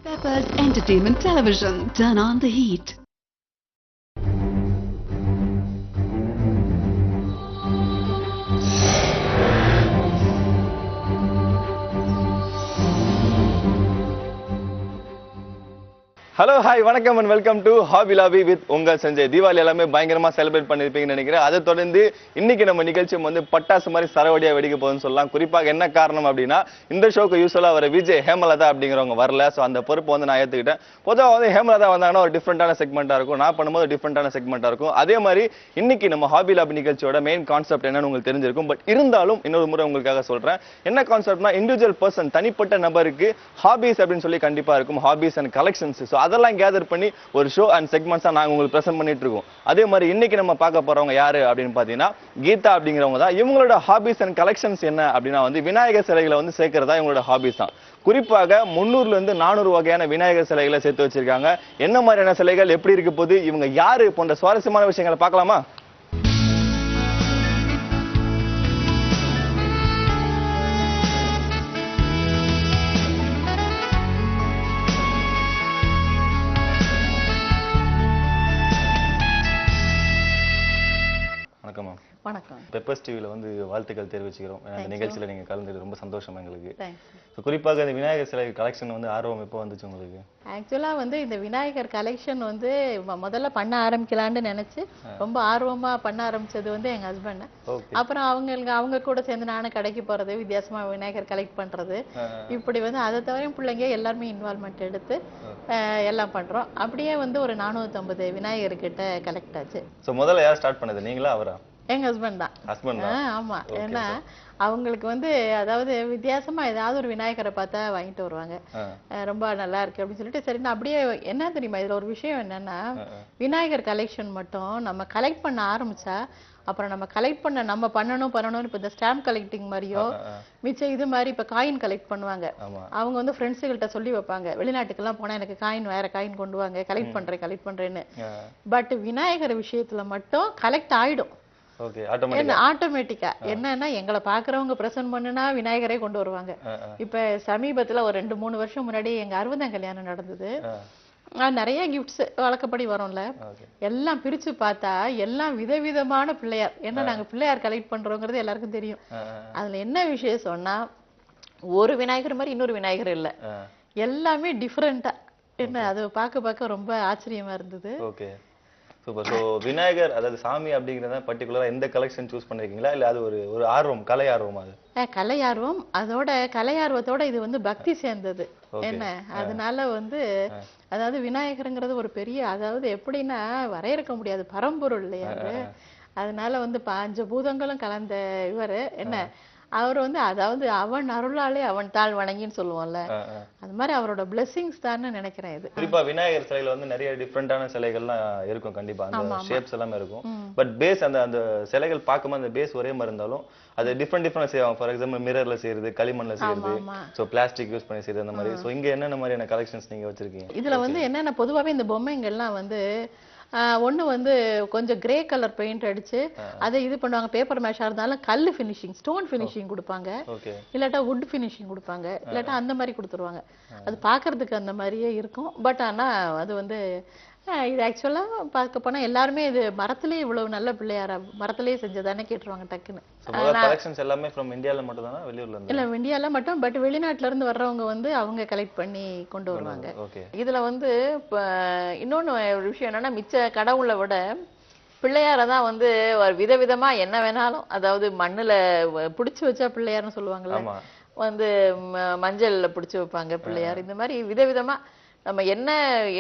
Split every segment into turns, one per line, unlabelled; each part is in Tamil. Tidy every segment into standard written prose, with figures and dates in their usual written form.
Peppers Entertainment Television. Turn on the heat.
Hello hi வணக்கம் and welcome to hobby lobby with உங்கள் சஞ்சய். தீபாவளி எல்லாமே பயங்கரமா செலிப்ரேட் பண்ணிருப்பீங்கன்னு நினைக்கிறேன். அதை தொடர்ந்து இன்னைக்கு நம்ம நிகழ்ச்சி வந்து பட்டாசு மாதிரி சரவடியா வெடிக்க போகுதுன்னு சொல்லலாம். குறிப்பாக என்ன காரணம் அப்படின்னா, இந்த ஷோக்கு யூஸ்வலா வர விஜய் ஹேமலதா அப்படிங்கிறவங்க வரல. ஸோ அந்த பொறுப்பு வந்து நான் ஏற்றுக்கிட்டேன். பொதுவாக வந்து ஹேமலதா வந்தாங்கன்னா ஒரு டிஃப்ரெண்டான செக்மெண்டா இருக்கும், நான் பண்ணும்போது டிஃப்ரெண்டான செக்மெண்டா இருக்கும். அதே மாதிரி இன்னைக்கு நம்ம ஹாபி லாபி நிகழ்ச்சியோட மெயின் கான்செப்ட் என்னன்னு உங்களுக்கு தெரிஞ்சிருக்கும். பட் இருந்தாலும் இன்னொரு முறை உங்களுக்காக சொல்றேன். என்ன கான்செப்ட்னா, இண்டிவிஜுவல் பர்சன் தனிப்பட்ட நபருக்கு ஹாபிஸ் அப்படின்னு சொல்லி கண்டிப்பா இருக்கும், ஹாபிஸ் அண்ட் கலெக்ஷன்ஸ். ஸோ அதெல்லாம் கேதர் பண்ணி ஒரு ஷோ அண்ட் செக்மெண்ட்ஸா நாங்க உங்களுக்கு பிரசன்ட் பண்ணிட்டு இருக்கோம். அதே மாதிரி இன்னைக்கு நம்ம பார்க்க போறவங்க யாரு அப்படின்னு பாத்தீங்கன்னா, கீதா அப்படிங்கிறவங்க தான். இவங்களோட ஹாபிஸ் அண்ட் கலெக்ஷன்ஸ் என்ன அப்படின்னா வந்து விநாயகர் சிலைகளை வந்து சேர்க்கிறதா இவங்களோட ஹாபிஸ் தான். குறிப்பாக 300ல இருந்து 400 வகையான விநாயகர் சிலைகளை சேர்த்து வச்சிருக்காங்க. என்ன மாதிரியான சிலைகள், எப்படி இருக்க போது, இவங்க யாரு போன்ற சுவாரஸ்யமான விஷயங்களை பார்க்கலாமா? வணக்கம்.
வணக்கம்.
பெப்பர்ஸ் டிவில வந்து வாழ்த்துக்கள் தெரிவிச்சுக்கிறோம். அந்த நிகழ்ச்சியில நீங்க கலந்துட்டு ரொம்ப சந்தோஷம் எங்களுக்கு. குறிப்பாக இந்த விநாயகர் சிலை கலெக்ஷன் வந்து ஆர்வம் எப்போ வந்துச்சு உங்களுக்கு?
ஆக்சுவலா வந்து இந்த விநாயகர் கலெக்ஷன் வந்து முதல்ல பண்ண ஆரம்பிக்கலான்னு நினைச்சு ரொம்ப ஆர்வமா பண்ண ஆரம்பிச்சது வந்து எங்க ஹஸ்பண்ட். அப்புறம் அவங்க கூட சேர்ந்து நானும் கடைக்கு போறது, வித்தியாசமா விநாயகர் கலெக்ட் பண்றது, இப்படி வந்து அதை தவிர பிள்ளைங்க எல்லாருமே இன்வால்மெண்ட் எடுத்து எல்லாம் பண்றோம். அப்படியே வந்து ஒரு 450 விநாயகர் கிட்ட கலெக்ட் ஆச்சு.
முதல்ல யார் ஸ்டார்ட் பண்ணது, நீங்களா அவரா?
எங்க ஹஸ்பண்ட் தான். ஆமா, ஏன்னா அவங்களுக்கு வந்து அதாவது வித்தியாசமா ஏதாவது ஒரு விநாயகரை பார்த்தா வாங்கிட்டு வருவாங்க. ரொம்ப நல்லா இருக்கு அப்படின்னு சொல்லிட்டு, சரி நான் அப்படியே என்ன தெரியுமா, இதுல ஒரு விஷயம் என்னன்னா, விநாயகர் கலெக்ஷன் மட்டும் நம்ம கலெக்ட் பண்ண ஆரம்பிச்சா அப்புறம் நம்ம கலெக்ட் பண்ண நம்ம பண்ணணும்னு இப்ப இந்த ஸ்டாம்ப் கலெக்டிங் மாதிரியோ மிச்சம் இது மாதிரி இப்ப காயின் கலெக்ட் பண்ணுவாங்க. அவங்க வந்து ஃப்ரெண்ட்ஸுகள்கிட்ட சொல்லி வைப்பாங்க, வெளிநாட்டுக்கெல்லாம் போனா எனக்கு காயின் வேற காயின் கொண்டு வாங்க, கலெக்ட் பண்றேன்னு. பட் விநாயகர் விஷயத்துல மட்டும் கலெக்ட் ஆயிடும் ஆட்டோமேட்டிக்கா. என்னன்னா எங்களை பாக்குறவங்க பிரசன்ட் பண்ணுனா விநாயகரே கொண்டு வருவாங்க. இப்ப சமீபத்துல ஒரு 2-3 வருஷம் முன்னாடி எங்க 60ஆம் கல்யாணம் நடந்தது. நிறைய கிஃப்ட்ஸ் வழக்கப்படி வரும்ல, எல்லாம் பிரிச்சு பார்த்தா எல்லாம் விதவிதமான பிள்ளையார். ஏன்னா நாங்க பிள்ளையார் கலெக்ட் பண்றோங்கிறது எல்லாருக்கும் தெரியும். அதுல என்ன விஷயம் சொன்னா, ஒரு விநாயகர் மாதிரி இன்னொரு விநாயகர் இல்ல, எல்லாமே டிஃபரெண்டா. என்ன அது பார்க்க ரொம்ப ஆச்சரியமா இருந்தது.
சூப்பர். ஸோ விநாயகர் அதாவது சாமி அப்படிங்கிறத பர்டிகுலரா எந்த கலெக்ஷன் சூஸ் பண்ணிருக்கீங்களா, இல்ல அது ஒரு ஆர்வம், கலை ஆர்வம்? அது
கலை ஆர்வம். அதோட கலை ஆர்வத்தோட இது வந்து பக்தி சேர்ந்தது. என்ன அதனால வந்து அதாவது விநாயகருங்கிறது ஒரு பெரிய, அதாவது எப்படின்னா வரையறுக்க முடியாது, பரம்பொருள் இல்லையா. அதனால வந்து 5 பூதங்களும் கலந்த இவரு. என்ன அவர் வந்து அதாவது அவன் அருளாலே அவன் தாழ் வணங்கின்னு சொல்லுவோம்ல, அது மாதிரி அவரோட பிளெஸிங்ஸ் தான் நினைக்கிறேன். இது குறிப்பா
விநாயகர் சிலையில வந்து நிறைய டிஃப்ரெண்டான சிலைகள்லாம் இருக்கும், கண்டிப்பா அந்த ஷேப்ஸ் எல்லாமே இருக்கும். பட் பேஸ் அந்த சிலைகள் பார்க்கும்போது அந்த பேஸ் ஒரே மாதிரி இருந்தாலும் அது டிஃப்ரெண்ட் செய்வாங்க. ஃபார் எக்ஸாம்பிள் மிரர்ல செய்யறது, களிமண்ல செய்யறது, சோ பிளாஸ்டிக் யூஸ் பண்ணி செய்யறது, அந்த மாதிரி. சோ இங்க என்னென்ன மாதிரியான கலெக்ஷன்ஸ் நீங்க வச்சிருக்கீங்க?
இதுல வந்து என்னென்ன பொதுவாவே இந்த பொம்மைங்கள்லாம் வந்து ஒண்ணு வந்து கொஞ்சம் கிரே கலர் பெயிண்ட் அடிச்சு அதை இது பண்ணுவாங்க. பேப்பர் மேஷா இருந்தாலும் கல்லு ஃபினிஷிங், ஸ்டோன் ஃபினிஷிங் கொடுப்பாங்க, இல்லாட்டா வுட் ஃபினிஷிங் கொடுப்பாங்க, இல்லாட்டா அந்த மாதிரி கொடுத்துருவாங்க. அது பாக்குறதுக்கு அந்த மாதிரியே இருக்கும். பட் ஆனா அது வந்து இது ஆக்சுவலா பார்க்க போனா எல்லாருமே இது மரத்திலேயே இவ்வளவு நல்ல பிள்ளையாரா மரத்திலேயே செஞ்சதானே கேட்டுருவாங்க டக்குன்னு.
கலெக்ஷன்ஸ் எல்லாமே ஃப்ரம் இந்தியால மட்டும் தானா, வெளியூர்ல இருந்து?
இல்ல, இந்தியால மட்டும். பட் வெளிநாட்டுல இருந்து வர்றவங்க வந்து அவங்க கலெக்ட் பண்ணி கொண்டு வருவாங்க. இதுல வந்து இன்னொன்னு ஒரு விஷயம் என்னன்னா, மிச்ச கடவுளை விட பிள்ளையார தான் வந்து விதவிதமா என்ன வேணாலும், அதாவது மண்ணுல புடிச்சு வச்சா பிள்ளையார்னு சொல்லுவாங்கல்ல, வந்து மஞ்சள்ல புடிச்சு வைப்பாங்க பிள்ளையார். இந்த மாதிரி விதவிதமா நம்ம என்ன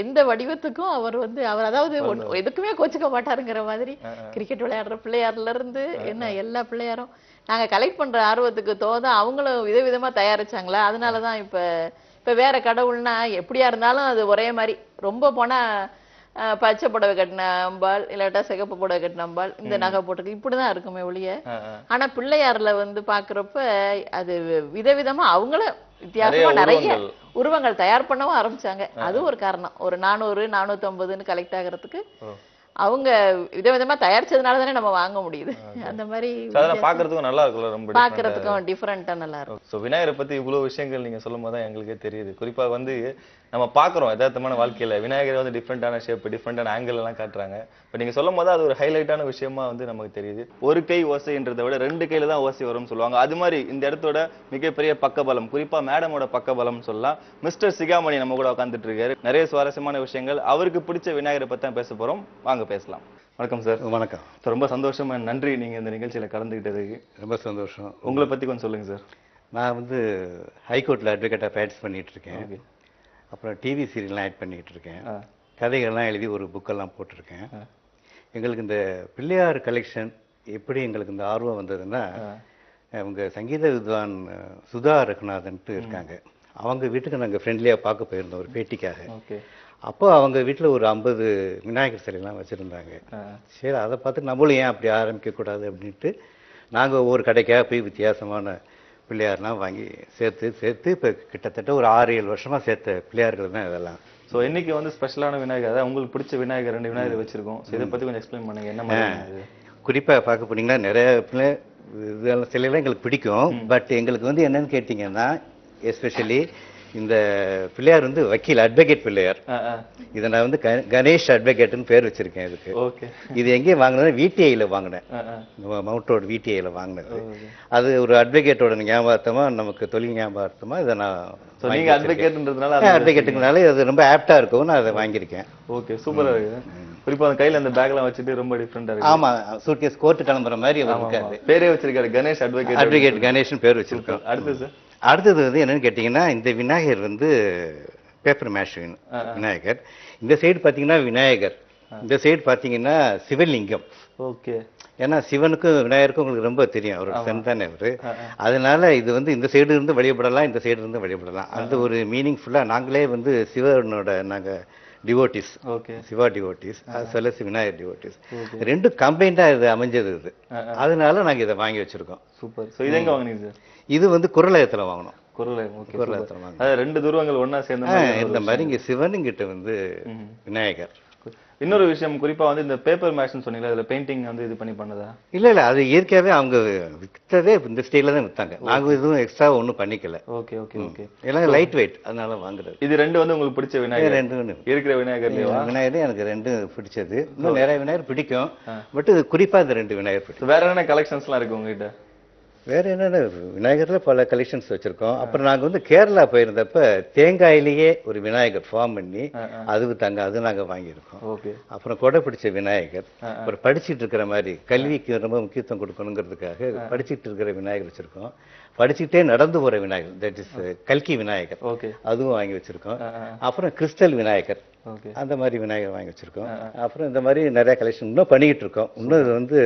எந்த வடிவத்துக்கும் அவர் அதாவது எதுக்குமே கோச்சுக்க மாட்டாருங்கிற மாதிரி, கிரிக்கெட் விளையாடுற பிள்ளையார்ல இருந்து என்ன எல்லா பிள்ளையாரும் நாங்க கலெக்ட் பண்ற ஆர்வத்துக்கு தோதா அவங்களும் விதவிதமா தயாரிச்சாங்களா. அதனாலதான் இப்ப வேற கடவுள்னா எப்படியா இருந்தாலும் அது ஒரே மாதிரி, ரொம்ப போனா பச்சை புடவை கட்டின அம்பாள், இல்லாட்டா சிகப்பு புடவை கட்டின அம்பாள், இந்த நகை போட்டுருக்கு, இப்படிதான் இருக்குமே ஒழிய. ஆனா பிள்ளையார்ல வந்து பாக்குறப்ப அது விதவிதமா அவங்கள வித்தியாசமா நிறைய உருவங்கள் தயார் பண்ணவும் ஆரம்பிச்சாங்க. அது ஒரு காரணம். ஒரு 400-450 கலெக்ட் ஆகிறதுக்கு அவங்க விதவிதமா தயாரிச்சதுனால தானே நம்ம வாங்க முடியுது. அந்த மாதிரி
பாக்குறதுக்கும் நல்லா இருக்கும்ல, ரொம்ப
பாக்குறதுக்கும் டிஃபரெண்டா நல்லா இருக்கும்.
சோ விநாயகரை பத்தி இவ்வளவு விஷயங்கள் நீங்க சொல்லும் போது தான் எங்களுக்கே தெரியுது. குறிப்பா வந்து நம்ம பாக்குறோம் யதார்த்தமான வாழ்க்கையில விநாயகர் வந்து டிஃப்ரெண்டான ஷேப், டிஃப்ரெண்டான ஆங்கிள் எல்லாம் காட்டுறாங்க. பட் நீங்க சொல்லும் போது அது ஒரு ஹைலைட்டான விஷயமா வந்து நமக்கு தெரியுது. ஒரு கை ஓசைன்றதை விட 2 கையில தான் ஓசை வரும்னு சொல்லுவாங்க. அது மாதிரி இந்த இடத்தோட மிகப்பெரிய பக்கபலம், குறிப்பா மேடமோட பக்கபலம் சொல்லலாம். மிஸ்டர் சிகாமணி நம்ம கூட உட்கார்ந்துட்டு இருக்காரு. நிறைய சுவாரஸ்யமான விஷயங்கள், அவருக்கு பிடிச்ச விநாயகரை பத்தி தான் பேச போறோம். வாங்க பேசலாம். வணக்கம் சார்.
வணக்கம்.
ரொம்ப சந்தோஷம், நன்றி நீங்க இந்த நிகழ்ச்சியில கலந்துக்கிட்டதுக்கு.
ரொம்ப சந்தோஷம்.
உங்களை பத்தி கொஞ்சம் சொல்லுங்க சார்.
நான் வந்து ஹைகோர்ட்டில் அட்வொகேட்டாக ப்ராக்டிஸ் பண்ணிட்டு இருக்கேன். அப்புறம் டிவி சீரியல்லாம் ஆட் பண்ணிட்டு இருக்கேன். கதைகள்லாம் எழுதி ஒரு புக்கெல்லாம் போட்டிருக்கேன். எங்களுக்கு இந்த பிள்ளையார் கலெக்ஷன் எப்படி எங்களுக்கு இந்த ஆர்வம் வந்ததுன்னா, அவங்க சங்கீத வித்வான் சுதா ரகுநாதன்ட்டு இருக்காங்க. அவங்க வீட்டுக்கு நாங்கள் ஃப்ரெண்ட்லியாக பார்க்க போயிருந்தோம் ஒரு பேட்டிக்காக. அப்போ அவங்க வீட்டில் ஒரு 50 விநாயகர் சிலையெல்லாம் வச்சுருந்தாங்க. சரி, அதை பார்த்து நம்மளும் ஏன் அப்படி ஆரம்பிக்கக்கூடாது அப்படின்ட்டு நாங்கள் ஒவ்வொரு கடைக்காக போய் வித்தியாசமான பிள்ளையார்லாம் வாங்கி சேர்த்து இப்போ கிட்டத்தட்ட ஒரு 6-7 வருஷமாக சேர்த்த பிள்ளையார்கள் தான் இதெல்லாம்.
ஸோ இன்னைக்கு வந்து ஸ்பெஷலான விநாயகர், அதாவது உங்களுக்கு பிடிச்ச விநாயகர் 2 விநாயகர் வச்சிருக்கோம். ஸோ இதை பற்றி கொஞ்சம் எக்ஸ்பிளைன் பண்ணுங்க. என்ன மாதிரி
குறிப்பாக பார்க்க போனீங்கன்னா நிறைய இதெல்லாம் சிலையெல்லாம் எங்களுக்கு பிடிக்கும். பட் எங்களுக்கு வந்து என்னன்னு கேட்டிங்கன்னா, எஸ்பெஷலி இந்த பிள்ளையார் வந்து வக்கீல் அட்வொகேட் பிள்ளையார். இதை நான் வந்து கணேஷ் அட்வொகேட்னு பேர் வச்சிருக்கேன் இதுக்கு. இது எங்கேயும் வாங்கினது VTIல வாங்கினேன். மவுண்ட் ரோடு VTIல வாங்கினது. அது ஒரு அட்வொகேட்டோட ஞாபகத்தமா, நமக்கு தொழில் ஞாபகத்தமா இதை நான் அட்வொகேட்டுனால அது ரொம்ப ஆப்டா இருக்கும். நான் அதை வாங்கியிருக்கேன்.
ஓகே, சூப்பரா இருக்கு. குறிப்பா அந்த கையில அந்த பேக்லாம் வச்சுட்டு ரொம்ப டிஃபரெண்டா இருக்கு.
ஆமா, சூட்கேஸ் கோர்ட் கிளம்புற மாதிரி இருக்காரு.
பேரே வச்சிருக்காரு, கணேஷ்
அட்வொகேட் கணேஷ்னு பேர் வச்சிருக்கோம். அடுத்தது வந்து என்னன்னு கேட்டீங்கன்னா, இந்த விநாயகர் வந்து பேப்பர் மேஷ் விநாயகர். இந்த சைடு பாத்தீங்கன்னா விநாயகர், இந்த சைடு பாத்தீங்கன்னா சிவலிங்கம்.
ஓகே.
ஏன்னா சிவனுக்கும் விநாயகருக்கும் உங்களுக்கு ரொம்ப தெரியும், அவரோட ஃப்ரெண்ட் தானே அவரு. அதனால இது வந்து இந்த சைடு இருந்து வழிபடலாம், இந்த சைடு இருந்து வழிபடலாம். அந்த ஒரு மீனிங்ஃபுல்லா நாங்களே வந்து சிவனோட நாங்க டிவோட்டிஸ், சிவா டிவோட்டிஸ், சொல்ல விநாயகர் டிவோட்டிஸ், ரெண்டும் கம்பைண்டா இது அமைஞ்சது. இது அதனால நாங்க இதை வாங்கி வச்சிருக்கோம்.
சூப்பர். சோ இது எங்க வாங்குனீங்க சார்?
இது வந்து குரலயத்துல வாங்கணும்.
குரலயத்துல வாங்கணும். அது 2 துருவங்கள் ஒண்ணா சேர்ந்த
இந்த மாதிரி இங்க சிவன், கிட்ட வந்து விநாயகர்.
இன்னொரு விஷயம், குறிப்பா வந்து இந்த பேப்பர் மேஷ்னு சொன்னீங்களா, அதுல பெயிண்டிங் வந்து இது பண்ணி பண்ணதா?
இல்ல அது இயற்கையாவே அவங்க வித்ததே இந்த ஸ்டைல தான் வித்தாங்க. நாங்க எதுவும் எக்ஸ்ட்ரா ஒண்ணும் பண்ணிக்கல.
Okay okay okay.
எல்லாம் லைட் வெயிட், அதனால வாங்குறது.
இது 2 வந்து உங்களுக்கு பிடிச்ச விநாயகர்?
2
இருக்கிற விநாயகர்லயா?
விநாயகர் எனக்கு 2 பிடிச்சது. இன்னும் நிறைய விநாயகர் பிடிக்கும், பட் குறிப்பா இந்த 2 விநாயகர் பிடிக்கும்.
வேற என்ன கலெக்ஷன்ஸ்லாம் இருக்கு உங்ககிட்ட?
வேற என்னென்ன விநாயகர்ல பல கலெக்ஷன்ஸ் வச்சிருக்கோம். அப்புறம் நாங்க வந்து கேரளா போயிருந்தப்ப தேங்காயிலேயே ஒரு விநாயகர் ஃபார்ம் பண்ணி அது நாங்க வாங்கியிருக்கோம். அப்புறம் கொடை பிடிச்ச விநாயகர், அப்புறம் படிச்சுட்டு இருக்கிற மாதிரி கல்விக்கு ரொம்ப முக்கியத்துவம் கொடுக்கணுங்கிறதுக்காக படிச்சுட்டு இருக்கிற விநாயகர் வச்சிருக்கோம். படிச்சுட்டே நடந்து போற விநாயகர், தட் இஸ் கல்கி விநாயகர், அதுவும் வாங்கி வச்சிருக்கோம். அப்புறம் கிறிஸ்டல் விநாயகர், அந்த மாதிரி விநாயகர் வாங்கி வச்சிருக்கோம். அப்புறம் இந்த மாதிரி நிறைய கலெக்ஷன் இன்னும் பண்ணிக்கிட்டு இருக்கோம். இன்னும் இது வந்து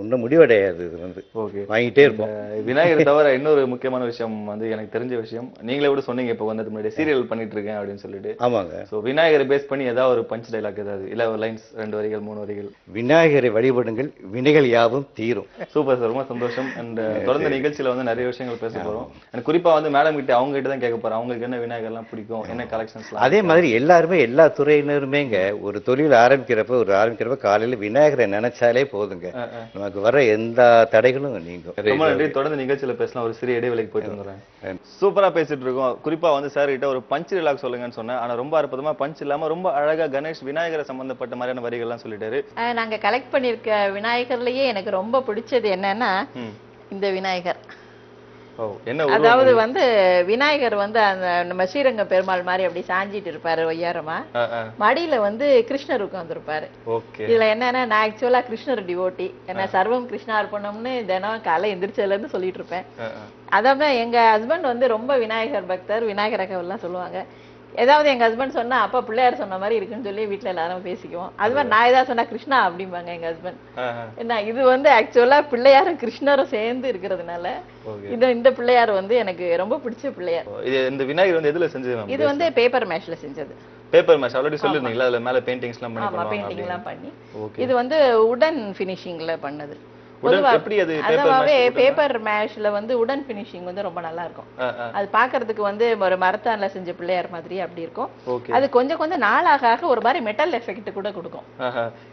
இன்னும் முடிவடையாது. இது வந்து வாங்கிட்டே இருப்போம்.
விநாயகர் தவிர இன்னொரு முக்கியமான விஷயம் வந்து எனக்கு தெரிஞ்ச விஷயம், நீங்களே கூட சொன்னீங்க இப்போ வந்து முன்னாடி சீரியல் பண்ணிட்டு இருக்கேன் அப்படின்னு சொல்லிட்டு.
ஆமாங்க.
ஸோ விநாயகரை பேஸ் பண்ணி ஏதாவது ஒரு பஞ்ச் டைலாக், ஏதாவது இல்ல ஒரு லைன்ஸ், 2 வரிகள் 3 வரிகள்?
விநாயகரை வழிபடுங்கள், வினைகள் யாவும் தீரும்.
சூப்பர் சார், ரொம்ப சந்தோஷம். அண்ட் தொடர்ந்து நிகழ்ச்சியில வந்து நிறைய விஷயங்கள் பேச போறோம். எனக்கு குறிப்பா வந்து மேடம் கிட்ட, அவங்க கிட்ட தான் கேட்க போறோம், அவங்களுக்கு என்ன விநாயகர்லாம் பிடிக்கும், என்ன கலெக்ஷன்ஸ்.
அதே மாதிரி எல்லாருமே, எல்லா துறையினருமேங்க ஒரு தொழில் ஆரம்பிக்கிறப்ப காலையில விநாயகரை நினைச்சாலே போதுங்க, நமக்கு வர எந்த தடைகளும் நீங்கும்.
ரொம்ப நன்றி. தொடர்ந்து நிகழ்ச்சியில பேசலாம். ஒரு சிறிய இடைவெளிக்கு போயிட்டு வந்துடுறேன். சூப்பரா பேசிட்டு இருக்கோம். குறிப்பா வந்து சார் கிட்ட ஒரு பஞ்ச் டைலாக் சொல்லுங்கன்னு சொன்னேன். ஆனா ரொம்ப அற்புதமா பஞ்ச் இல்லாம ரொம்ப அழகா கணேஷ் விநாயகரை சம்பந்தப்பட்ட மாதிரியான வரிகள்லாம் சொல்லிட்டாரு.
நாங்க கலெக்ட் பண்ணிருக்க விநாயகர்லயே எனக்கு ரொம்ப பிடிச்சது என்னன்னா இந்த விநாயகர். அதாவது வந்து விநாயகர் வந்து அந்த நம்ம ஸ்ரீரங்க பெருமாள் மாதிரி அப்படி சாஞ்சிட்டு இருப்பாரு ஒய்யாரமா, மடியில வந்து கிருஷ்ணர் உட்கார்ந்துருப்பாரு. இதுல என்னன்னா, நான் ஆக்சுவலா கிருஷ்ணர் டிவோட்டி, என்ன சர்வம் கிருஷ்ணா அர்ப்பணம்னு தினம் காலை எந்திரிச்சதுல இருந்து சொல்லிட்டு இருப்பேன். அதாவது எங்க ஹஸ்பண்ட் வந்து ரொம்ப விநாயகர் பக்தர், விநாயகர் எல்லாம் சொல்லுவாங்க. ஏதாவது எங்க ஹஸ்பண்ட் சொன்னா அப்பா பிள்ளையார் சொன்ன மாதிரி இருக்குன்னு சொல்லி வீட்டுல எல்லாரும் பேசிக்குவோம். அது மாதிரி நான் ஏதாவது சொன்னா கிருஷ்ணா அப்படிம்பாங்க எங்க ஹஸ்பண்ட். என்ன இது வந்து ஆக்சுவலா பிள்ளையாரும் கிருஷ்ணரும் சேர்ந்து இருக்கிறதுனால இந்த பிள்ளையார் வந்து எனக்கு ரொம்ப பிடிச்ச பிள்ளையார்.
இந்த விநாயகர் வந்து எதுல செஞ்சது?
இது வந்து பேப்பர் மேஷ்ல செஞ்சது.
பேப்பர் மேஷ் ஆல்ரெடி சொல்லிருந்தீங்களா, அதுல மேல பெயிண்டிங்ஸ்லாம் பண்ணி பண்ணுவாங்க.
பெயிண்டிங்லாம் பண்ணி இது வந்து உடன் ஃபினிஷிங்ல பண்ணது. பேப்பர் மேஷ்ல வந்து உடன் பினிஷிங் வந்து ரொம்ப நல்லா இருக்கும். அது பாக்குறதுக்கு வந்து ஒரு மரத்தான்ல செஞ்ச பிள்ளையார் மாதிரி அப்படி இருக்கும். அது கொஞ்சம் கொஞ்சம் நாளாக ஒரு மாதிரி மெட்டல் எஃபெக்ட் கூட கொடுக்கும்.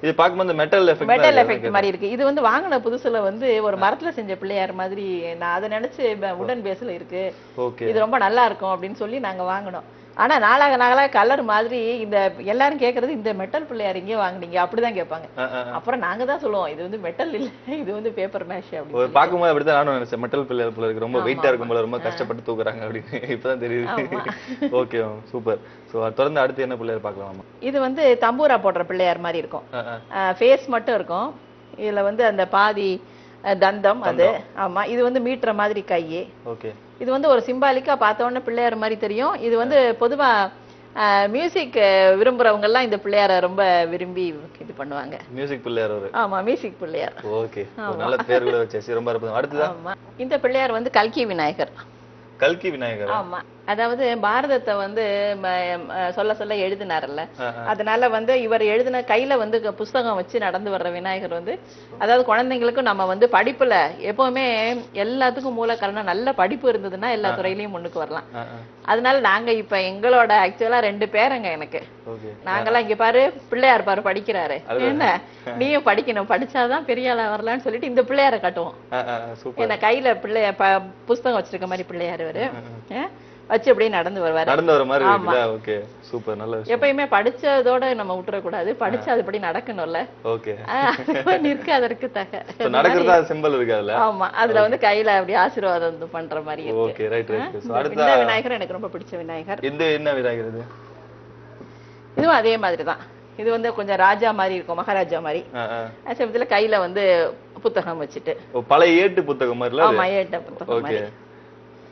இது பாக்கும்போது மெட்டல்
எஃபெக்ட் மாதிரி இருக்கு. இது வந்து வாங்கின புதுசுல வந்து ஒரு மரத்துல செஞ்ச பிள்ளையார் மாதிரி நான் அதை நினைச்சு உடன் பேஸ்ல இருக்கு, இது ரொம்ப நல்லா இருக்கும் அப்படின்னு சொல்லி நாங்க வாங்கினோம். ஆனா நாளாக நாளாக கலர் மாதிரி இந்த எல்லாரும் கேக்குறது இந்த மெட்டல் பிள்ளையார் எங்கேயும் வாங்குனீங்க அப்படிதான் கேட்பாங்க. அப்புறம் நாங்க தான் சொல்லுவோம் இது வந்து மெட்டல் இல்ல, இது வந்து பேப்பர் மேஷ் அப்படி.
பாக்கும்போது அப்படிதான் நானும் நினைச்சேன், மெட்டல் பிள்ளையார் போல இருக்கு, ரொம்ப வெயிட்டா இருக்கும் போல, ரொம்ப கஷ்டப்பட்டு தூக்குறாங்க அப்படின்னு. இப்பதான் தெரியுது. Okay super. சோ தொடர்ந்து அடுத்து என்ன பிள்ளையார் பார்க்கலாம்?
இது வந்து தம்பூரா போடுற பிள்ளையார் மாதிரி இருக்கும். ஃபேஸ் மட்டும் இருக்கும். இதுல வந்து அந்த பாதி தந்தம் அது. ஆமா, இது வந்து மீட்டர் மாதிரி கையே.
ஓகே.
இது வந்து ஒரு சிம்பாலிக்கா பார்த்த உடனே பிள்ளையார் மாதிரி தெரியும். இது வந்து பொதுவா மியூசிக் விரும்புறவங்க எல்லாம் இந்த பிள்ளையார ரொம்ப விரும்பி இது பண்ணுவாங்க.
மியூசிக் பிள்ளையார் ஒரு.
ஆமா, மியூசிக் பிள்ளையார்.
ஓகே. நல்ல பேர் கூட வச்சாச்சு, ரொம்ப அற்புதம். அடுத்ததா?
ஆமா, இந்த பிள்ளையார் வந்து கல்கி விநாயகர்.
கல்கி விநாயகர்.
ஆமா, அதாவது பாரதத்தை வந்து சொல்ல சொல்ல எழுதினார்ல, அதனால வந்து இவர் எழுதின கையில வந்து புஸ்தகம் வச்சு நடந்து வர்ற விநாயகர் வந்து, அதாவது குழந்தைங்களுக்கும் நம்ம வந்து படிப்புல எப்பவுமே எல்லாத்துக்கும் மூல காரணம் நல்ல படிப்பு இருந்ததுன்னா எல்லா துறையிலயும் முன்னுக்கு வரலாம். அதனால நாங்க இப்ப எங்களோட ஆக்சுவலா 2 பேருங்க எனக்கு. நாங்கெல்லாம் இங்க பாரு பிள்ளையார் பாரு படிக்கிறாரு, என்ன நீயும் படிக்கணும், படிச்சாதான் பெரிய ஆளா வரலாம்னு சொல்லிட்டு இந்த பிள்ளையார காட்டுவோம். என்ன கையில பிள்ளைய புஸ்தகம் வச்சிருக்க மாதிரி பிள்ளையாரு வச்சு அப்படியே நடந்து வருவாரு.
நடந்து வர மாதிரி இருக்குல்ல? Okay super. நல்ல விஷயம்.
எப்பயுமே படிச்சதோட நம்ம விட்டுற கூடாது, படிச்சு அதுபடி நடக்கணும்ல.
ஓகே.
நிற்க அதற்கு தக
நடக்கிறதா சிம்பல் இருக்கு அதுல.
ஆமா, அதுல வந்து கையில அப்படி ஆசீர்வாதம் பண்ற மாதிரி இருக்கு.
Okay right right. சோ அடுத்த
இந்த விநாயகர் எனக்கு ரொம்ப பிடிச்ச விநாயகர்.
இது என்ன விநாயகர் இது?
இதுவும் அதே மாதிரி தான். இது வந்து கொஞ்சம் ராஜா மாதிரி இருக்கும், மகாராஜா மாதிரி. சமயத்துல கையில வந்து புத்தகம் வச்சுட்டு.
பழைய ஏட்டு புத்தகம் மாதிரில?
ஆமா, ஏட்டு புத்தகம் மாதிரி.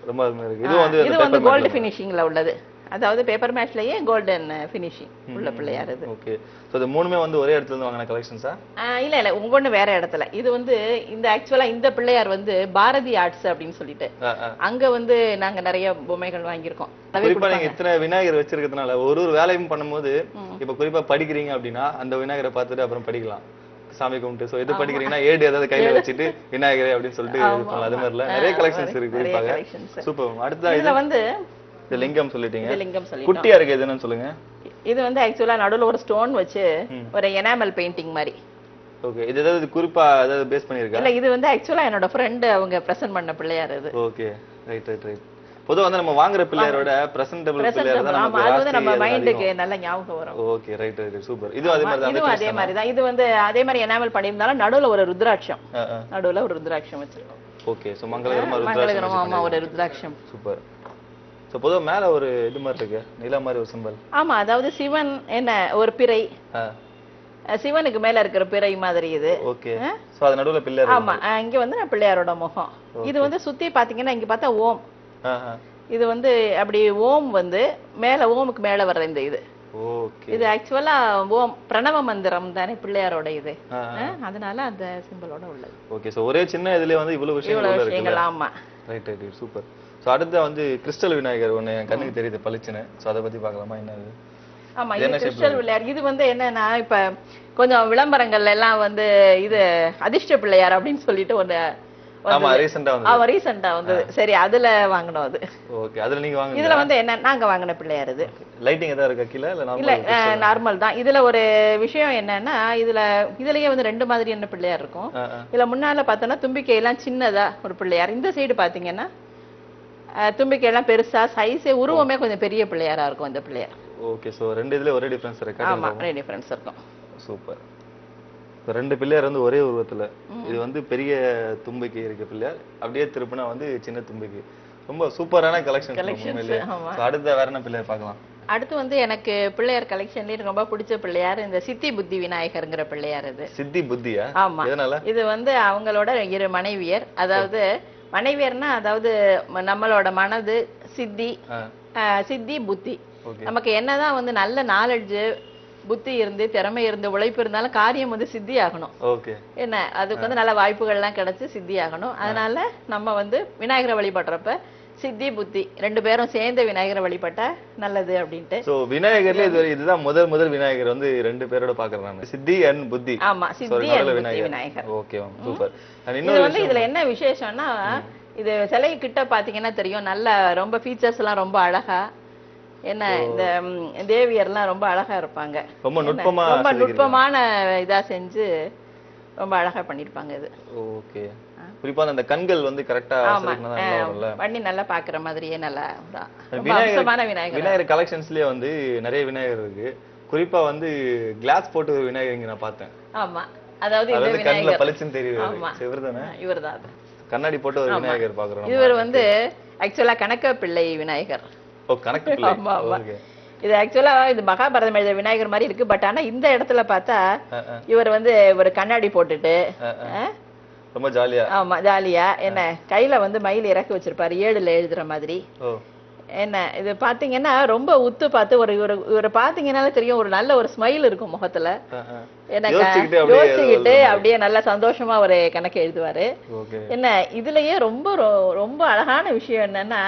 ரொம்ப அருமையா இருக்கு.
இது வந்து கோல்ட் ஃபினிஷிங்ல உள்ளது, அதாவது பேப்பர் மேட்ச்லயே கோல்டன் ஃபினிஷிங் உள்ள பிள்ளையார் இது.
ஓகே. சோ இது மூணுமே வந்து ஒரே இடத்துல இருந்து வாங்குன கலெக்ஷன்ஸா?
இல்ல இல்ல, ஒவ்வொன்னு வேற இடத்துல. இது வந்து இந்த ஆக்சுவலா இந்த பிள்ளையார் வந்து பாரதி ஆர்ட்ஸ் அப்படின்னு சொல்லிட்டு அங்க வந்து நாங்க நிறைய பொம்மைகள் வாங்கியிருக்கோம்.
குறிப்பா நீங்க இத்தனை விநாயகர் வச்சிருக்கிறதுனால ஒரு வேலையும் பண்ணும்போது இப்ப குறிப்பா படிக்கிறீங்க அப்படின்னா அந்த விநாயகரை பார்த்துட்டு அப்புறம் படிக்கலாம், சாமி கும்பிட்டு. சோ எது படிக்கிறீங்கன்னா ஏடு ஏதாவது கையில வச்சுட்டு விநாயகரே அப்படின்னு சொல்லிட்டு அது மாதிரில நிறைய கலெக்ஷன்ஸ் இருக்கு குறிப்பாக. சூப்பர். அடுத்ததா
இதுல வந்து
இந்த லிங்கம் சொல்லிட்டீங்க.
இது லிங்கம் சொல்லிட்டோம்.
குட்டியா இருக்கு, எதுன்னு சொல்லுங்க.
இது வந்து ஆக்சுவலா நடுவுல ஒரு ஸ்டோன் வச்சு ஒரு எனாமல் பெயிண்டிங் மாதிரி.
ஓகே. இது ஏதாவது குறிப்பா ஏதாவது பேஸ் பண்ணிருக்கா?
இல்ல, இது வந்து ஆக்சுவலா என்னோட ஃப்ரெண்ட் அவங்க பிரசன்ட் பண்ண பிள்ளையார் இது.
Okay right right right. பொதுவா வந்து நம்ம வாங்குற பிள்ளையாரோட பிரசன்டபிள் பிள்ளையார் தான் நமக்கு
அது வந்து நம்ம மைண்டுக்கு நல்ல ஞாபகம் வரும்.
Okay right right super. இது அதே மாதிரி தான்.
இது அதே மாதிரி தான். இது வந்து அதே மாதிரி எனாமல் பண்ணிருந்தாலும் நடுவுல ஒரு ருத்ராட்சம், நடுவுல ஒரு ருத்ராட்சம் வச்சிருக்கோம்.
ஓகே. சோ மங்களகரமா
ருத்ராட்சம். ஆமா, ஒரு ருத்ராட்சம்.
சூப்பர். சோ பொதுவா மேல ஒரு இது மாதிரி இருக்கு, நீல மாதிரி ஒரு சிம்பல்.
ஆமா, அதாவது சிவன் என்ன ஒரு பிறை, சிவனுக்கு மேல இருக்கிற பிறை மாதிரி இது.
ஓகே. சோ அது நடுவுல பிள்ளையார்.
ஆமா, இங்க வந்து பிள்ளையாரோட முகம். இது வந்து சுத்தி பாத்தீங்கன்னா இங்க பார்த்தா ஓம். இது வந்து அப்படி ஓம் வந்து மேல, ஓமுக்கு மேல வர்ற இந்த இது.
ஓகே.
இது ஆக்சுவலா ஓம் பிரணவ மந்திரம் தானே பிள்ளையாரோட இது, அதனால அந்த சிம்பலோட உள்ளது.
ஓகே. சோ ஒரே சின்ன இதுலயே வந்து இவ்வளவு விஷயங்கள்.
ஆமா
ரைட் ரைட் சூப்பர். சோ அடுத்து வந்து கிறிஸ்டல் விநாயகர் ஒண்ணு என் கண்ணுக்கு தெரியுது பளிச்சுன்னு. சோ அத பத்தி பார்க்கலாமா? என்ன இது?
ஆமா, இது கிறிஸ்டல் பிள்ளையார். இது வந்து என்னன்னா இப்ப கொஞ்சம் விளம்பரங்கள்ல எல்லாம் வந்து இது அதிர்ஷ்ட பிள்ளையார் அப்படின்னு சொல்லிட்டு ஒண்ணு ரீசெண்டா வந்து சரி அதுல வாங்கணும் அது.
ஓகே. அதுல நீங்க வாங்குங்க.
இதுல வந்து என்ன நாங்க வாங்குன பிள்ளையார் இது.
லைட்டிங் ஏதா இருக்கா கீழ?
இல்ல நார்மல் தான். இதுல ஒரு விஷயம் என்னன்னா இதுலயே வந்து 2 மாதிரியான பிள்ளையார் இருக்கும். இதுல முன்னால பார்த்தோம்னா தும்பிக்கை எல்லாம் சின்னதா ஒரு பிள்ளையார், இந்த சைடு பாத்தீங்கன்னா தும்பிக்கை எல்லாம் பெருசா, சைஸே உருவமே கொஞ்சம் பெரிய பிள்ளையாரா இருக்கும் இந்த பிள்ளையார்.
ஓகே. சோ ரெண்டு இதுல ஒரே டிஃபரன்ஸ் இருக்கா?
ஆமா, ஒரே டிஃபரன்ஸ் இருக்கும்.
சூப்பர். ரெண்டு பிள்ளையார் வந்து ஒரே உருவத்துல. இது வந்து பெரிய தும்பிக்கை இருக்க பிள்ளையார், அப்படியே திருப்பினா வந்து சின்ன தும்பிக்கை. ரொம்ப சூப்பரான கலெக்ஷன். அடுத்த வேற என்ன பிள்ளையார் பார்க்கலாம்?
அடுத்து வந்து எனக்கு பிள்ளையார் கலெக்ஷன்லயே ரொம்ப பிடிச்ச பிள்ளையார் இந்த சித்தி புத்தி விநாயகர்ங்கிற பிள்ளையார் இது.
சித்தி புத்தியா?
ஆமா. இது வந்து அவங்களோட 2 மனைவியர், அதாவது மனைவியர்னா அதாவது நம்மளோட மனது சித்தி, சித்தி புத்தி. நமக்கு என்னதான் வந்து நல்ல நாலேஜ் புத்தி இருந்து திறமை இருந்து உழைப்பு இருந்தாலும் காரியம் வந்து சித்தி ஆகணும். என்ன அதுக்கு வந்து நல்ல வாய்ப்புகள் எல்லாம் கிடைச்சு சித்தி ஆகணும். அதனால நம்ம வந்து விநாயகரை வழிபடுறப்ப சித்தி புத்தி 2 பேரும் சேர்ந்த விநாயகரை வழிபட்டா நல்லது அப்படின்ட்டு.
சோ விநாயகர்ல இதுதான் முதல் விநாயகர் வந்து 2 பேரோட பாக்குறேன் நான், சித்தி அண்ட் புத்தி.
ஆமா, சித்தி அண்ட் புத்தி விநாயகர்.
Okay super.
இது வந்து இதுல என்ன விசேஷம்னா இது சிலை கிட்ட பாத்தீங்கன்னா தெரியும், நல்ல ரொம்ப ஃபீச்சர்ஸ் எல்லாம் ரொம்ப அழகா, என்ன இந்த தேவியர்லாம் ரொம்ப அழகா இருப்பாங்க,
ரொம்ப நுட்பமான
இதா செஞ்சு ரொம்ப அழகா பண்ணிருப்பாங்க இது.
ஓகே. குறிப்பா அந்த கண்கள் வந்து கரெக்ட்டா வரும்ல.
பண்ணி நல்லா பாக்குற மாதிரியே நல்லா
விநாயகர் கலெக்ஷன்ஸ்லயே வந்து நிறைய விநாயகர் இருக்கு. குறிப்பா வந்து கிளாஸ் போட்டு ஒரு விநாயகர் இங்க நான் பார்த்தேன்.
ஆமா, அதாவது இந்த
கண்ணுல
விநாயகர்
பளிச்சுன்னு தெரியுது. இவர்தானே?
இவர்தான்.
கண்ணாடி போட்டு ஒரு விநாயகர் பாக்குறோம்.
இவர் வந்து ஆக்சுவலா கணக்க பிள்ளை விநாயகர்.
ஓ, கணக்கு பிள்ளை. ஓகே.
இது ஆக்சுவலா இது மகாபாரதம் எழுதிய விநாயகர் மாதிரி இருக்கு. பட் ஆனா இந்த இடத்துல பார்த்தா இவர் வந்து ஒரு கண்ணாடி போட்டுட்டு
ரொம்ப ஜாலியா.
ஆமா, ஜாலியா என்ன கையில வந்து மயில் இறக்கி வச்சிருப்பாரு, ஏடுல எழுதுற மாதிரி. என்ன இது பாத்தீங்கன்னா ரொம்ப உத்து பார்த்து ஒரு பாத்தீங்கன்னாலே தெரியும், ஒரு நல்ல ஒரு ஸ்மைல் இருக்கும் முகத்துல. என்ன யோசிச்சுக்கிட்டு அப்படியே நல்ல சந்தோஷமா ஒரு கணக்கு எழுதுவாரு. என்ன இதுலயே ரொம்ப ரொம்ப அழகான விஷயம் என்னன்னா,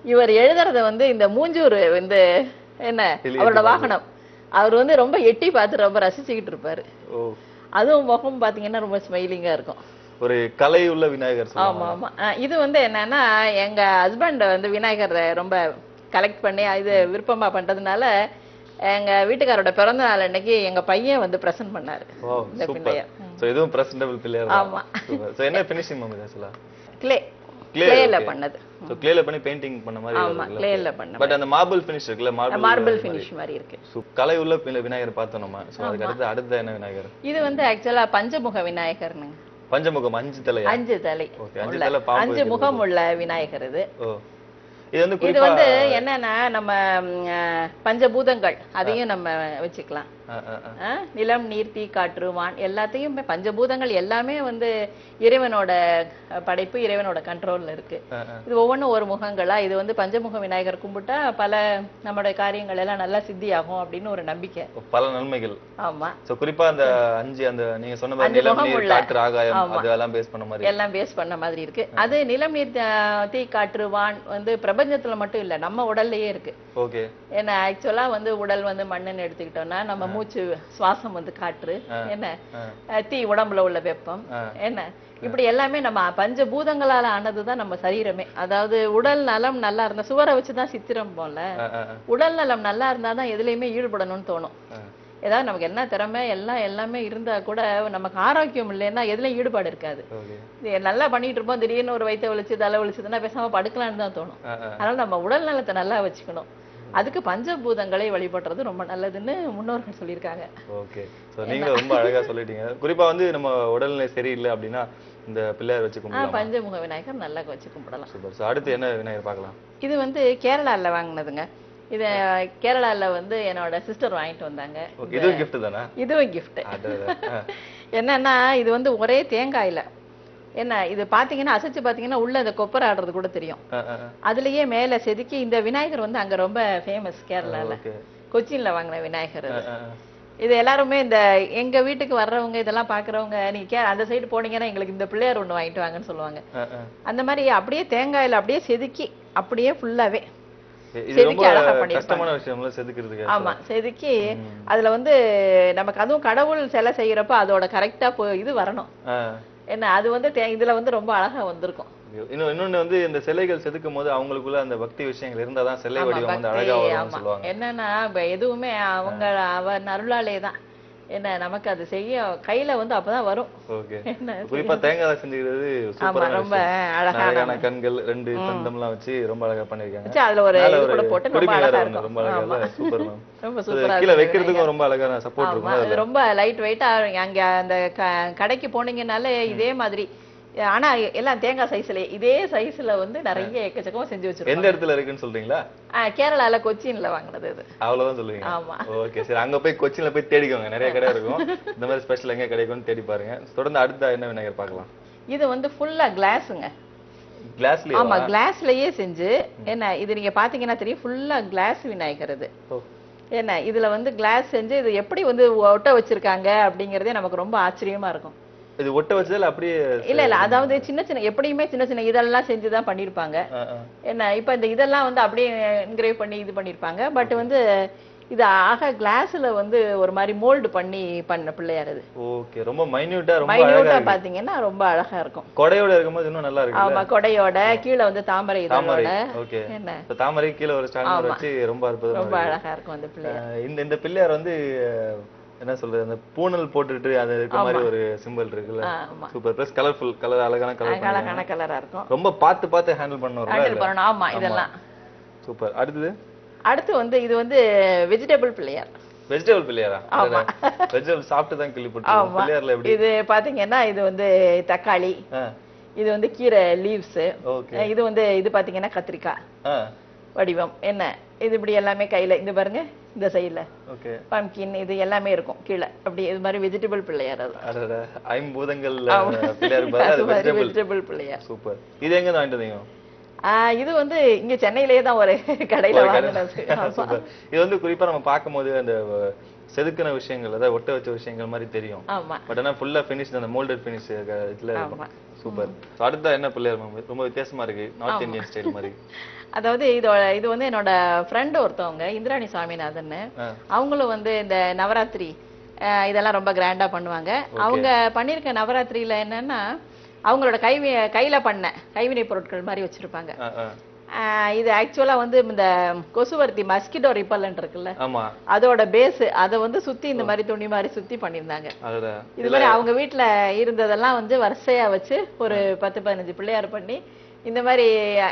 இவர் எழுதுறத வந்து இந்த மூஞ்சூர் வந்து என்ன அவரோட வாகனம், அவர் வந்து ரொம்ப எட்டி பார்த்து ரொம்ப ரசிச்சுக்கிட்டு இருப்பாரு. அதுவும் முகம் பாத்தீங்கன்னா ரொம்ப ஸ்மைலிங்கா இருக்கும்.
ஒரு கலை உள்ள விநாயகர்.
ஆமா ஆமா. இது வந்து என்னன்னா, எங்க ஹஸ்பண்ட் வந்து விநாயகர் ரொம்ப கலெக்ட் பண்ணி இது விருப்பமா பண்றதுனால எங்க வீட்டுக்காரோட பிறந்த நாள் அன்னைக்கு எங்க பையன் வந்து பிரசன்ட் பண்ணாரு இந்த பிள்ளைய.
சோ இதுவும் பிரசன்டபிள் பிள்ளையா இருக்கு.
ஆமா.
சோ என்ன ஃபினிஷிங் மேம் இதெல்லாம்?
கிளேல பண்ணது.
சோ கிளேல பண்ணி பெயிண்டிங் பண்ண மாதிரி
இருக்கு. ஆமா, கிளேல பண்ண.
பட் அந்த மார்பிள் ஃபினிஷ் இருக்குல,
மார்பிள் ஃபினிஷ் மாதிரி இருக்கு.
சோ கலை உள்ள விநாயகர் பார்த்தோம் நம்ம. சோ அதுக்கு அடுத்து என்ன விநாயகர்?
இது வந்து ஆக்சுவலா பஞ்சமுக விநாயகர்னு.
பஞ்சமுகம், 5 தலை.
5 தலை.
ஓகே, 5 தலை பாம்பு.
5 முகம் உள்ள விநாயகர் இது.
இது
வந்து என்னன்னா நம்ம பஞ்சபூதங்கள் அதையும் நம்ம வச்சுக்கலாம். நிலம், நீர், தீ, காற்று, வான் எல்லாத்தையும் பஞ்சபூதங்கள் எல்லாமே வந்து இறைவனோட படைப்பு, இறைவனோட கண்ட்ரோல்ல இருக்கு. இது ஒவ்வொன்றும் ஒரு முகங்களா. இது வந்து பஞ்சமுக விநாயகர் கும்பிட்டா பல நம்மளுடைய காரியங்கள் எல்லாம் நல்லா சித்தியாகும் அப்படின்னு ஒரு நம்பிக்கை,
பல நன்மைகள்.
ஆமா.
சோ குறிப்பா அந்த 5 அந்த நீங்க சொன்ன மாதிரி நிலம், நீர், காற்று, ஆகாயம் அதெல்லாம் பேஸ் பண்ண மாதிரி
எல்லாம் பேஸ் பண்ண மாதிரி இருக்கு. அது நிலம், நீர், தீ, காற்று, வான் வந்து பிரபஞ்சத்துல மட்டும் இல்ல, நம்ம உடல்லயே இருக்கு.
ஓகே.
ஏன்னா ஆக்சுவலா வந்து உடல் வந்து மண்ணுன்னு எடுத்துக்கிட்டோம்னா, நம்ம மூச்சு சுவாசம் வந்து காற்று, என்ன தீ உடம்புல உள்ள வெப்பம், என்ன இப்படி எல்லாமே நம்ம பஞ்சபூதங்களால ஆனதுதான் நம்ம சரீரமே. அதாவது உடல் நலம் நல்லா இருந்தா, சுவரை வச்சுதான் சித்திரம் போல, உடல் நலம் நல்லா இருந்தாதான் எதுலயுமே ஈடுபடணும்னு தோணும். ஏதாவது நமக்கு என்ன திறமை எல்லாமே இருந்தா கூட நமக்கு ஆரோக்கியம் இல்லைன்னா எதுலயும் ஈடுபாடு இருக்காது. நல்லா பண்ணிட்டு இருப்போம், திடீர்னு ஒரு வயிற்று வலிச்சு தலை வலிச்சுதுன்னா பேசாம படுக்கலான்னு தான் தோணும். அதனால நம்ம உடல் நலத்தை நல்லா வச்சுக்கணும். அதுக்கு பஞ்சபூதங்களை வழிபடுறது ரொம்ப நல்லதுன்னு முன்னோர்கள் சொல்லியிருக்காங்க.
ஓகே. சோ நீங்க ரொம்ப அழகா சொல்லிட்டீங்க. குறிப்பா வந்து நம்ம உடல்நிலை சரியில்லை அப்படின்னா இந்த பிள்ளையார் வச்சு கும்பிடலாம்.
பஞ்சமுக விநாயகர் நல்லா வச்சு கும்பிடலாம்.
சூப்பர். சோ அடுத்து என்ன விநாயகர் பார்க்கலாம்?
இது வந்து கேரளால வாங்கினதுங்க. இது கேரளால வந்து என்னோட சிஸ்டர் வாங்கிட்டு வந்தாங்க.
இதுவும் gift தானா?
இதுவும் gift. என்னன்னா இது வந்து ஒரே தேங்காயில, என்ன இது பாத்தீங்கன்னா அசைச்சு பாத்தீங்கன்னா உள்ள இந்த கொப்பரை ஆடுறது கூட தெரியும். அதுலயே மேல செதுக்கி இந்த விநாயகர் வந்து அங்க ரொம்ப ஃபேமஸ் கேரளால. கொச்சின்ல வாங்கின விநாயகர் இது. எல்லாருமே இந்த எங்க வீட்டுக்கு வர்றவங்க இதெல்லாம் பாக்குறவங்க, நீங்க அந்த சைடு போனீங்கன்னா எங்களுக்கு இந்த பிள்ளையார் ஒண்ணு வாங்கிட்டு வாங்கன்னு சொல்லுவாங்க. அந்த மாதிரி அப்படியே தேங்காயில அப்படியே செதுக்கி அப்படியே ஃபுல்லாவே செதுக்கி அழகா பண்ணிருப்பாங்க. ஆமா, செதுக்கி அதுல வந்து நமக்கு அதுவும் கடவுள் சிலை செய்யறப்ப அதோட கரெக்டா இது வரணும். என்ன அது வந்து இதுல வந்து ரொம்ப அழகா வந்திருக்கும்.
இன்னொன்னு வந்து இந்த சிலைகள் செதுக்கும் போது அவங்களுக்குள்ள அந்த பக்தி விஷயங்கள் இருந்தாதான் சிலை வடிவம் வந்து அழகா வரும்னு சொல்லுவாங்க.
என்னன்னா எதுவுமே அவங்க அவர் அருளாலே தான். என்ன நமக்கு அது செய்ய கையில வந்து அப்பதான் வரும்.
குறிப்பா தேங்காய் செஞ்சுக்கிறது
ரொம்ப அழகான
கண்கள் 2 தந்தம்லாம் வச்சு ரொம்ப அழகா பண்ணிருக்காங்க.
அதுல ஒரு இது கூட போட்டு ரொம்ப அழகா இருக்கும்.
ரொம்ப அழகா சூப்பர் மேம்.
ரொம்ப சூப்பரா
கீழ வைக்கிறதுக்கும் ரொம்ப அழகான சப்போர்ட் இருக்கும்.
அது ரொம்ப லைட் வெயிட்டா. அங்க அந்த கடைக்கு போனீங்கனாலே இதே மாதிரி, ஆனா எல்லாம் தேங்காய் சைஸ்ல இதே சைஸ்ல வந்து நிறைய எக்கச்சக்கமா செஞ்சு வச்சிருக்காங்க.
எந்த இடத்துல இருக்குன்னு சொல்றீங்களா?
கேரளால கொச்சின்ல வாங்குனது இது.
அவ்வளவுதான் சொல்லுவீங்க?
ஆமா.
ஓகே சரி, அங்க போய் கொச்சின்ல போய் தேடிக்கோங்க, நிறைய கடை இருக்கும். இந்த மாதிரி ஸ்பெஷல் எங்க கிடைக்கும்னு தேடி பாருங்க. தொடர்ந்து அடுத்த என்ன விநாயகர் பார்க்கலாம்?
இது வந்து ஃபுல்லா கிளாஸ்ங்க.
கிளாஸ்லயே?
ஆமா, கிளாஸ்லயே செஞ்சு. என்ன இது நீங்க பாத்தீங்கன்னா தெரியும், ஃபுல்லா கிளாஸ் விநாயகர் இது. என்ன இதுல வந்து கிளாஸ் செஞ்சு இது எப்படி வந்து ஒட்ட வச்சிருக்காங்க அப்படிங்கறதே நமக்கு ரொம்ப ஆச்சரியமா இருக்கும்.
இது ஒட்ட வச்சதுல அப்படியே
இல்ல அதாவது சின்ன சின்ன எப்படியுமே சின்ன சின்ன இதெல்லாம் செஞ்சுதான் பண்ணிருப்பாங்க. என்ன இப்ப இந்த இதெல்லாம் வந்து அப்படியே என்கிரேவ் பண்ணி இது பண்ணிருப்பாங்க. பட் வந்து இது கிளாஸ்ல வந்து ஒரு மாதிரி மோல்டு பண்ணி பண்ண பிள்ளையார் இது.
ஓகே. ரொம்ப மைன்யூட்டா
பாத்தீங்கன்னா ரொம்ப அழகா இருக்கும்.
கொடையோட இருக்கும்போது இன்னும் நல்லா இருக்கு.
ஆமா, கொடையோட கீழ வந்து தாமரை இதழோட.
ஓகே. என்ன தாமரை கீழ ஒரு ஸ்டாண்ட் வச்சு ரொம்ப அற்புதமா
ரொம்ப அழகா இருக்கும் அந்த பிள்ளையார்.
இந்த பிள்ளையார் வந்து என்ன சொல்றது அந்த பூனல் போட்டுட்டு அது இருக்க மாதிரி ஒரு சிம்பிள் இருக்குல்ல. சூப்பர். பிளஸ் கலர்ஃபுல் கலர், அழகான கலர்,
அழகான கலரா இருக்கும்.
ரொம்ப பார்த்து ஹேண்டில் பண்ணணும்.
ஆமா இதெல்லாம்
சூப்பர். அடுத்து
வந்து இது வந்து வெஜிடபிள் பிள்ளையார்.
வெஜிடபிள் பிள்ளையாரா? ஆமா, வெஜிடபிள் சாப்பிட்டு தான் கேள்விப்பட்டிருக்கேன். பிள்ளையார்ல எப்படி? இது
பாத்தீங்கன்னா இது வந்து தக்காளி, இது வந்து கீரை லீவ்ஸ், இது வந்து இது பாத்தீங்கன்னா கத்திரிக்காய் வடிவம். என்ன இது இப்படி எல்லாமே கையில இந்த பாருங்க, இந்த சைடுல பம்கின் இது எல்லாமே இருக்கும் கீழே. அப்படி இது மாதிரி வெஜிடபிள் பிள்ளையார். அது
ஐம்பூதங்கள் பிள்ளையார்,
வெஜிடபிள் பிள்ளையார்.
சூப்பர். இது எங்க வாங்கிட்டு வந்தீங்க?
இது வந்து இங்க சென்னையிலேயே தான் ஒரு கடையில வாங்கினது.
இது வந்து குறிப்பா நம்ம பார்க்கும்போது அந்த செதுக்கின விஷயங்கள், அதாவது ஒட்ட வச்ச விஷயங்கள் மாதிரி தெரியும். பட் ஆனா ஃபுல்லா ஃபினிஷ், அந்த மோல்டட் ஃபினிஷ் இதுல இருக்கும். சூப்பர். அடுத்த என்ன பிள்ளையார் ரொம்ப வித்தியாசமா இருக்கு, நார்த் இந்தியன் ஸ்டைல் மாதிரி.
அதாவது இது வந்து என்னோட ஃப்ரெண்ட் ஒருத்தவங்க இந்திராணி சாமிநாதன், அவங்களும் வந்து இந்த நவராத்திரி இதெல்லாம் ரொம்ப கிராண்டா பண்ணுவாங்க. அவங்க பண்ணிருக்க நவராத்திரியில என்னன்னா அவங்களோட கையில பண்ண கைவினை பொருட்கள் மாதிரி வச்சிருப்பாங்க. இது ஆக்சுவலா வந்து இந்த கொசுவர்த்தி மஸ்கிட்டோ ரிப்பல்லன்ட் இருக்குல்ல, அதோட பேஸ் அதை வந்து சுத்தி இந்த மாதிரி துணி மாதிரி சுத்தி பண்ணிருந்தாங்க. இது மாதிரி அவங்க வீட்டுல இருந்ததெல்லாம் வந்து வரிசையா வச்சு ஒரு 10-15 பிள்ளையார் பண்ணி இந்த மாதிரி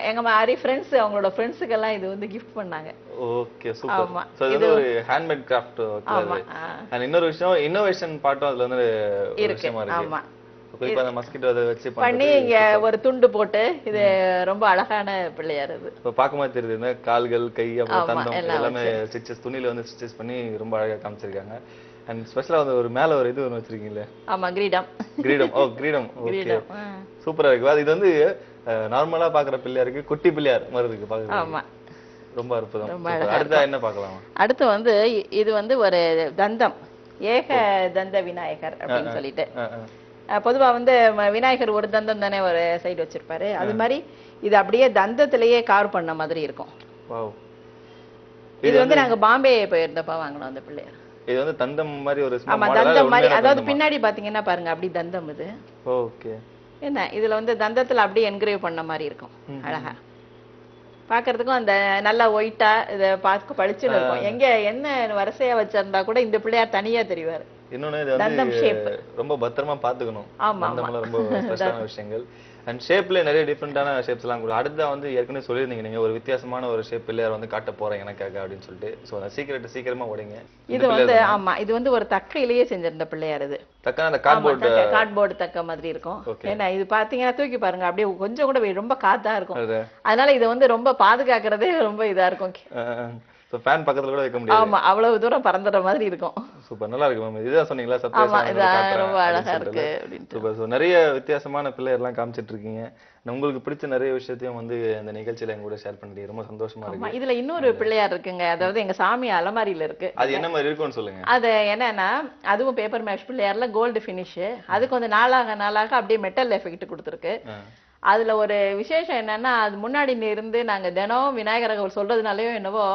எங்க மாதிரி ஃப்ரெண்ட்ஸ், அவங்களோட ஃப்ரெண்ட்ஸுக்கு எல்லாம் இது வந்து கிஃப்ட் பண்ணாங்க.
Okay, super. சோ இது ஒரு ஹேண்ட்மேட் கிராஃப்ட். அண்ட் இன்னொரு விஷயம், இன்னோவேஷன் பார்ட்டும் அதுல வந்து விஷயமா இருக்கு. ஆமா, குறிப்பா அந்த மஸ்கிட்டோ அதை வச்சு
பண்ணி இங்க ஒரு துண்டு போட்டு இது ரொம்ப அழகான பிள்ளையார். அது இப்ப
பாக்கும்போது தெரியுது, கால்கள், கை, அப்புறம் தந்தம் எல்லாமே ஸ்டிச்சஸ், துணியில வந்து ஸ்டிச்சஸ் பண்ணி ரொம்ப அழகா காமிச்சிருக்காங்க. அண்ட் ஸ்பெஷலா வந்து ஒரு மேல ஒரு இது ஒன்று வச்சிருக்கீங்களே.
ஆமா, கிரீடம்.
கிரீடம். ஓகே, சூப்பரா இருக்கு. இது வந்து நார்மலா பாக்குற பிள்ளையாருக்கு குட்டி பிள்ளையார் மாதிரி இருக்கு பாக்குறது. ஆமா, ரொம்ப அற்புதம். அடுத்து என்ன பார்க்கலாம்?
அடுத்து வந்து இது வந்து ஒரு தந்தம், ஏக தந்த விநாயகர் அப்படின்னு சொல்லிட்டு. பொதுவா வந்து விநாயகர் ஒரு தந்தம் தானே ஒரு சைடு வச்சிருப்பாரு, அது மாதிரி இது அப்படியே தந்தத்திலேயே கார் பண்ண மாதிரி இருக்கும். இது வந்து நாங்க பாம்பே போயிருந்தப்ப வாங்கணும் அந்த பிள்ளையார்.
இது வந்து தந்தம் மாதிரி ஒரு
ஆமா, தந்தம் மாதிரி. அதாவது பின்னாடி பாத்தீங்கன்னா பாருங்க, அப்படி தந்தம் இது.
ஓகே.
என்ன இதுல வந்து தந்தத்துல அப்படியே என்கிரேவ் பண்ண மாதிரி இருக்கும். அழகா பாக்குறதுக்கும் அந்த நல்லா ஒயிட்டா இத பார்க்க பளிச்சுன்னு இருக்கும். எங்க என்ன வரிசையா வச்சிருந்தா கூட இந்த பிள்ளையார் தனியா தெரிவாரு.
இன்னொன்னு இது வந்து ரொம்ப பத்திரமா பாத்துக்கணும். அந்த ரொம்ப ஸ்பெஷலான விஷயங்கள். அண்ட் ஷேப்ல நிறைய டிஃபரெண்டான ஷேப்ஸ் எல்லாம் கூட. அடுத்தா வந்து ஏற்கனவே சொல்லியிருந்தீங்க நீங்க ஒரு வித்தியாசமான ஒரு ஷேப் பிள்ளையார் வந்து காட்ட போறேன் எனக்காக அப்படின்னு சொல்லிட்டு. சோ அந்த சீக்கிரட் சீக்கிரமா உடைங்க.
இது வந்து ஆமா, இது வந்து ஒரு தக்கையிலேயே செஞ்சிருந்த பிள்ளையார். இது
தக்க, அந்த கார்ட்போர்டு
தக்க மாதிரி இருக்கும். ஏன்னா இது பாத்தீங்கன்னா தூக்கி பாருங்க, அப்படியே கொஞ்சம் கூட ரொம்ப காத்தா இருக்கும். அதனால இதை வந்து ரொம்ப பாதுகாக்கிறதே ரொம்ப இதா இருக்கும்.
சோ ஃபேன் பக்கத்துல கூட வைக்க முடியாது.
ஆமா, அவ்வளவு தூரம் பறந்துற மாதிரி இருக்கும்.
சூப்பர், நல்லா இருக்கு மேம். இதுதான் சொன்னீங்களா சர்ப்ரைஸ்?
ஆமா, இது ரொம்ப அழகா இருக்கு அப்படினு.
சூப்பர். சோ நிறைய வித்தியாசமான பிள்ளையார் எல்லாம் காமிச்சிட்டு இருக்கீங்க. உங்களுக்கு பிடிச்ச நிறைய விஷயத்தையும் வந்து இந்த நிகழ்ச்சியில எங்க கூட ஷேர் பண்ணிட்டீங்க. ரொம்ப சந்தோஷமா இருக்கு.
இதுல இன்னொரு பிள்ளையார் இருக்குங்க, அதாவது எங்க சாமி அலமாரியில இருக்கு.
அது என்ன மாதிரி இருக்கும்னு சொல்லுங்க.
அது என்னன்னா, அதுவும் பேப்பர் மேஷ் பிள்ளையார்ல கோல்டு ஃபினிஷ். அதுக்கு வந்து நாளாக அப்படியே மெட்டல் எஃபெக்ட் கொடுத்துருக்கு. அதுல ஒரு விசேஷம் என்னன்னா, அது முன்னாடி இருந்து நாங்க தினம் விநாயகர் சொல்றதுனாலயோ என்னவோ,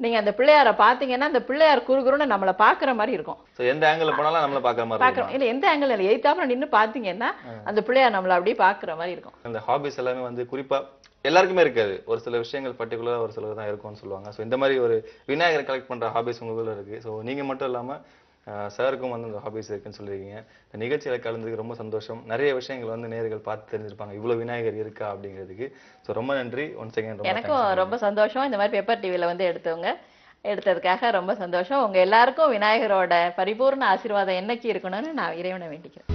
நீங்க அந்த பிள்ளையார பாத்தீங்கன்னா அந்த பிள்ளையார் குறுகுறுன்னு நம்மள பாக்குற மாதிரி இருக்கும்.
சோ எந்த ஆங்கிள் போனாலும் நம்மள பாக்குற மாதிரி இருக்கும்.
இல்ல எந்த ஆங்கிள் இல்ல, எய்தாப்புல நின்னு பாத்தீங்கன்னா அந்த பிள்ளையார் நம்மள அப்படியே பாக்குற மாதிரி இருக்கும்.
அந்த ஹாபிஸ் எல்லாமே வந்து குறிப்பா எல்லாருக்குமே இருக்காது, ஒரு சில விஷயங்கள் பர்టిక్యులரா ஒரு சிலர் தான் இருக்கும்னு சொல்லுவாங்க. சோ இந்த மாதிரி ஒரு விநாயகர் கலெக்ட் பண்ற ஹாபிஸ் உங்களுக்குள்ள இருக்கு. சோ நீங்க மட்டும் இல்லாம சாருக்கும் வந்து இந்த ஹாபிஸ் இருக்குன்னு சொல்லிருக்கீங்க. இந்த நிகழ்ச்சியில கலந்துக்கு ரொம்ப சந்தோஷம். நிறைய விஷயங்கள் வந்து நேயர்கள் பார்த்து தெரிஞ்சிருப்பாங்க, இவ்வளவு விநாயகர் இருக்கா அப்படிங்கிறதுக்கு. ஸோ ரொம்ப நன்றி ஒன்ஸ் அகைன்.
எனக்கும் ரொம்ப சந்தோஷம். இந்த மாதிரி பேப்பர் டிவில வந்து எடுத்ததுக்காக ரொம்ப சந்தோஷம். உங்க எல்லாருக்கும் விநாயகரோட பரிபூர்ண ஆசீர்வாதம் என்னைக்கு இருக்கணும்னு நான் இறைவனை வேண்டிக்கிறேன்.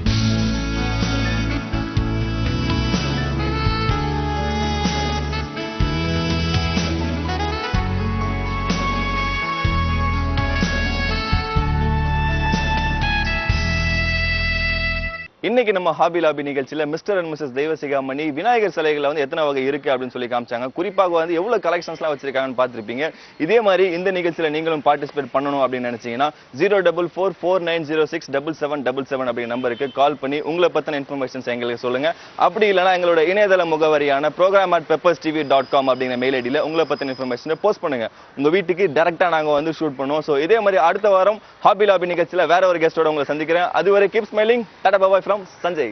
இன்னைக்கு நம்ம ஹாபி லாபி நிகழ்ச்சியில mister and missus Deivasigamani Vinayagar சிலைகளை வந்து எத்தனை வகை இருக்கு அப்படின்னு சொல்லி காமிச்சாங்க. குறிப்பாக வந்து எவ்வளவு கலெக்ஷன்ஸ்லாம் வச்சிருக்காங்கன்னு பார்த்திருப்பீங்க. இதே மாதிரி இந்த நிகழ்ச்சியில நீங்களும் பார்ட்டிசிபேட் பண்ணணும் அப்படின்னு நினைச்சீங்கன்னா 04449067777 அப்படிங்கிற நம்பருக்கு கால் பண்ணி உங்களை பத்தின இன்ஃபர்மேஷன்ஸ் எங்களுக்கு சொல்லுங்க. அப்படி இல்லைன்னா எங்களோட இணையதள முகவரியான program@pepperstv.com அப்படிங்கிற மெயில் ஐடியில உங்களை பத்தின இன்ஃபர்மேஷனை போஸ்ட் பண்ணுங்க. உங்க வீட்டுக்கு டைரக்டா நாங்க வந்து ஷூட் பண்ணுவோம். ஸோ இதே மாதிரி அடுத்த வாரம் ஹாபி லாபி நிகழ்ச்சியில வேற ஒரு கெஸ்டோட உங்களை சந்திக்கிறேன். அதுவரை keep smiling. Tata bye from Sanjay.